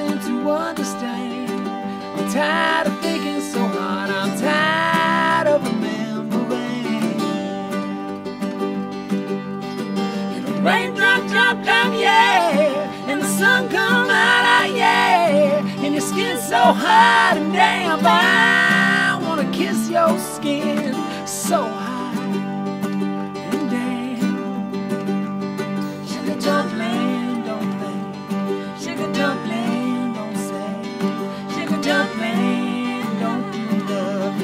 nothing to understand. I'm tired of thinking so hard, I'm tired of remembering. And the raindrop drop down, yeah, and the sun come out, yeah, and your skin's so hot and damp. I wanna kiss your skin so hot and damp. Sugar dumpling, don't think. Sugar dumpling, don't say. Sugar dumpling, don't do love.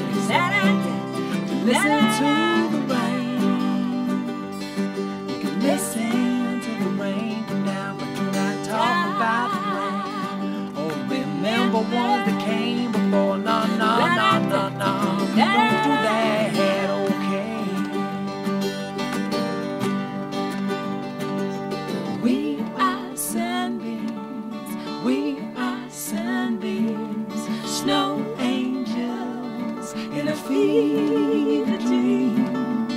Listen to the rain. You can listen to the rain come down, but do not talk about the rain. Oh, remember ones that came before. No, no, no, no, no. Don't do that, okay? We are sunbeams. We are sunbeams. Snow angels in a fever dream.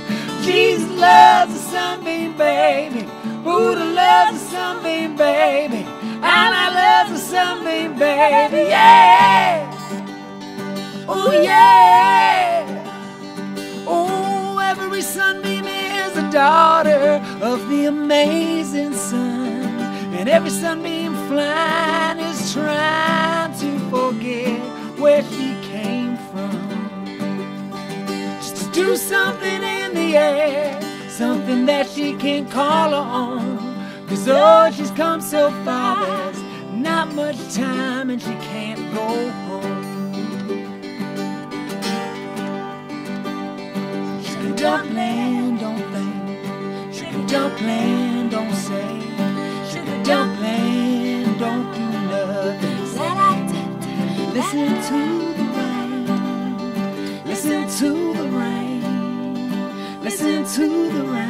Jesus loves a sunbeam, baby. Buddha loves a sunbeam, baby. Allah loves a sunbeam, baby, yeah. Oh, yeah. Oh, every sunbeam is a daughter of the amazing sun. And every sunbeam flying is trying to forget where she came from. Just to do something in the air, something that she can call her own. 'Cause oh, she's come so far, there's not much time and she can't go home. Sugar dumpling, don't think. Sugar dumpling, don't say. Sugar dumpling, don't do nothing. Listen to the rain. Listen to the rain. Listen to the rain.